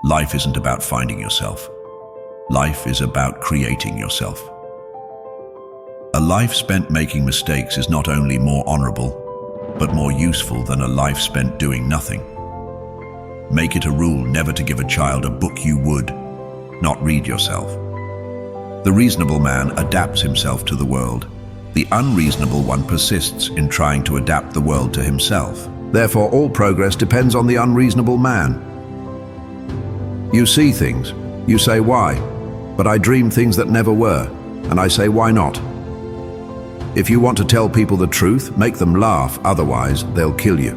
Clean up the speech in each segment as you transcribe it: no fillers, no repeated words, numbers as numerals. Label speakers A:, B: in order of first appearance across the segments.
A: Life isn't about finding yourself. Life is about creating yourself. A life spent making mistakes is not only more honorable, but more useful than a life spent doing nothing. Make it a rule never to give a child a book you would not read yourself. The reasonable man adapts himself to the world. The unreasonable one persists in trying to adapt the world to himself. Therefore, all progress depends on the unreasonable man. You see things, you say why, but I dream things that never were, and I say why not? If you want to tell people the truth, make them laugh, otherwise they'll kill you.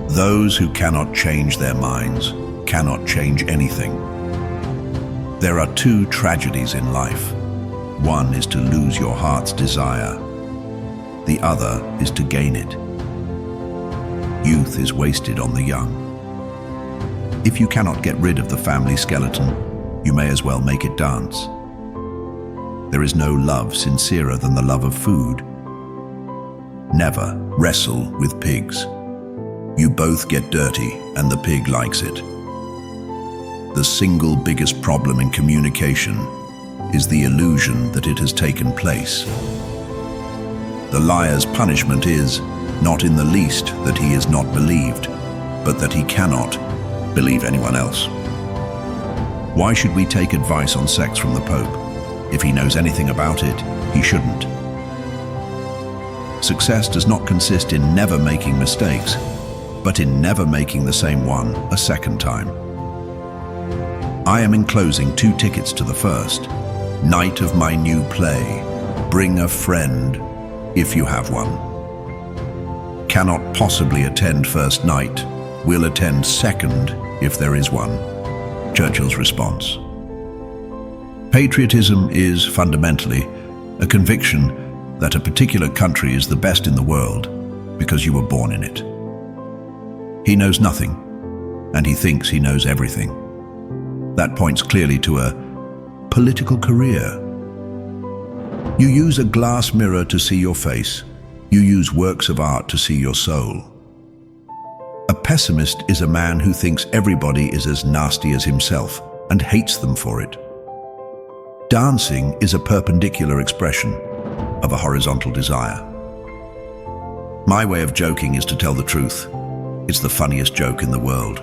A: Those who cannot change their minds cannot change anything. There are two tragedies in life. One is to lose your heart's desire. The other is to gain it. Youth is wasted on the young. If you cannot get rid of the family skeleton, you may as well make it dance. There is no love sincerer than the love of food. Never wrestle with pigs. You both get dirty and the pig likes it. The single biggest problem in communication is the illusion that it has taken place. The liar's punishment is, not in the least, that he is not believed, but that he cannot believe anyone else. Why should we take advice on sex from the Pope? If he knows anything about it, he shouldn't. Success does not consist in never making mistakes, but in never making the same one a second time. I am enclosing 2 tickets to the first night of my new play, Bring a Friend, if you have one. Cannot possibly attend first night, will attend second if there is one. Churchill's response. Patriotism is fundamentally a conviction that a particular country is the best in the world because you were born in it. He knows nothing, and he thinks he knows everything. That points clearly to a political career. You use a glass mirror to see your face. You use works of art to see your soul. A pessimist is a man who thinks everybody is as nasty as himself and hates them for it. Dancing is a perpendicular expression of a horizontal desire. My way of joking is to tell the truth. It's the funniest joke in the world.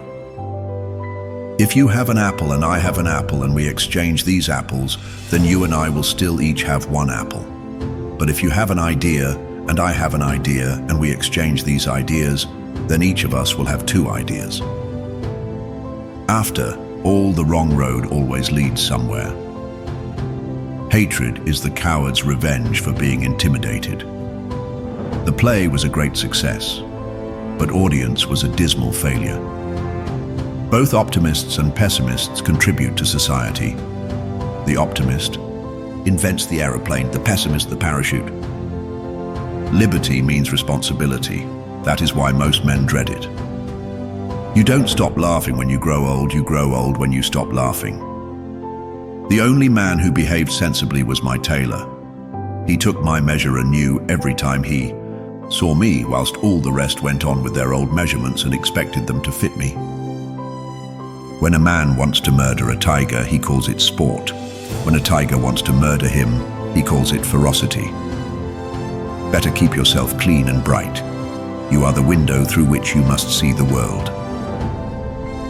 A: If you have an apple and I have an apple and we exchange these apples, then you and I will still each have one apple. But if you have an idea and I have an idea and we exchange these ideas, then each of us will have 2 ideas. After all, the wrong road always leads somewhere. Hatred is the coward's revenge for being intimidated. The play was a great success, but audience was a dismal failure. Both optimists and pessimists contribute to society. The optimist invents the aeroplane, the pessimist the parachute. Liberty means responsibility. That is why most men dread it. You don't stop laughing when you grow old when you stop laughing. The only man who behaved sensibly was my tailor. He took my measure anew every time he saw me, whilst all the rest went on with their old measurements and expected them to fit me. When a man wants to murder a tiger, he calls it sport. When a tiger wants to murder him, he calls it ferocity. Better keep yourself clean and bright. You are the window through which you must see the world.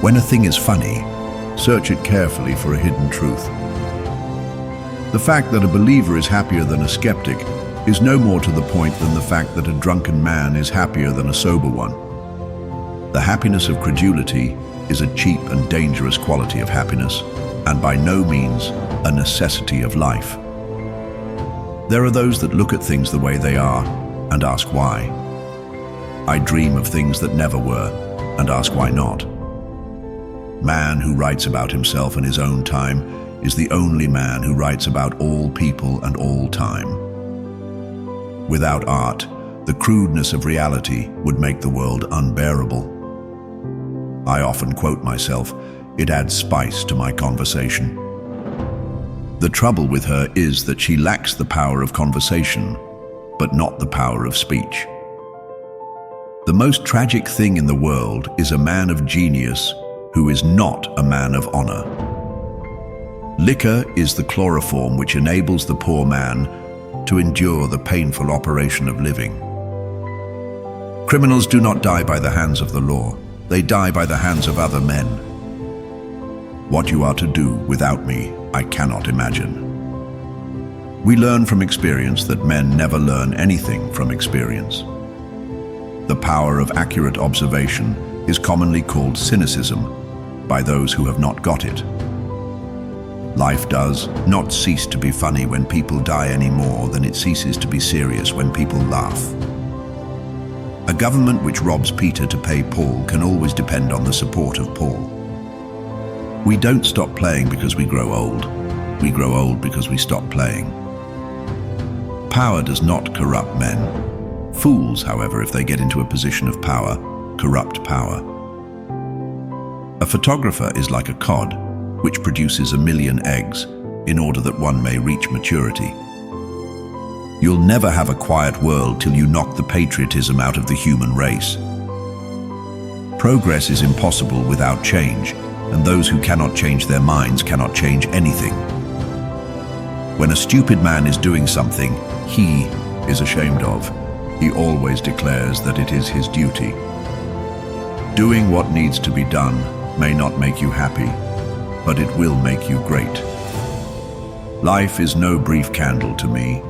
A: When a thing is funny, search it carefully for a hidden truth. The fact that a believer is happier than a skeptic is no more to the point than the fact that a drunken man is happier than a sober one. The happiness of credulity is a cheap and dangerous quality of happiness, and by no means a necessity of life. There are those that look at things the way they are and ask why. I dream of things that never were and ask why not. Man who writes about himself in his own time is the only man who writes about all people and all time. Without art, the crudeness of reality would make the world unbearable. I often quote myself, it adds spice to my conversation. The trouble with her is that she lacks the power of conversation, but not the power of speech. The most tragic thing in the world is a man of genius who is not a man of honor. Liquor is the chloroform which enables the poor man to endure the painful operation of living. Criminals do not die by the hands of the law. They die by the hands of other men. What you are to do without me, I cannot imagine. We learn from experience that men never learn anything from experience. The power of accurate observation is commonly called cynicism by those who have not got it. Life does not cease to be funny when people die any more than it ceases to be serious when people laugh. A government which robs Peter to pay Paul can always depend on the support of Paul. We don't stop playing because we grow old. We grow old because we stop playing. Power does not corrupt men. Fools, however, if they get into a position of power, corrupt power. A photographer is like a cod, which produces 1,000,000 eggs in order that one may reach maturity. You'll never have a quiet world till you knock the patriotism out of the human race. Progress is impossible without change, and those who cannot change their minds cannot change anything. When a stupid man is doing something he is ashamed of, he always declares that it is his duty. Doing what needs to be done may not make you happy, but it will make you great. Life is no brief candle to me.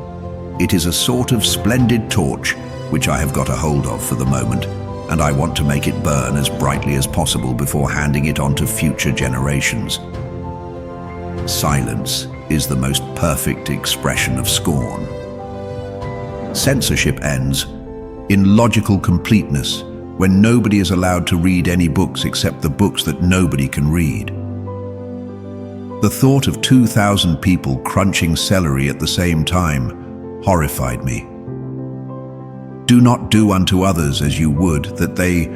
A: It is a sort of splendid torch which I have got a hold of for the moment, and I want to make it burn as brightly as possible before handing it on to future generations. Silence is the most perfect expression of scorn. Censorship ends in logical completeness when nobody is allowed to read any books except the books that nobody can read. The thought of 2,000 people crunching celery at the same time horrified me. Do not do unto others as you would that they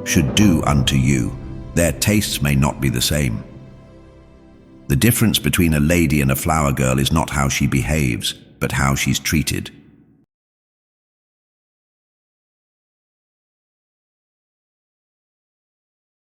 A: should do unto you. Their tastes may not be the same. The difference between a lady and a flower girl is not how she behaves, but how she's treated.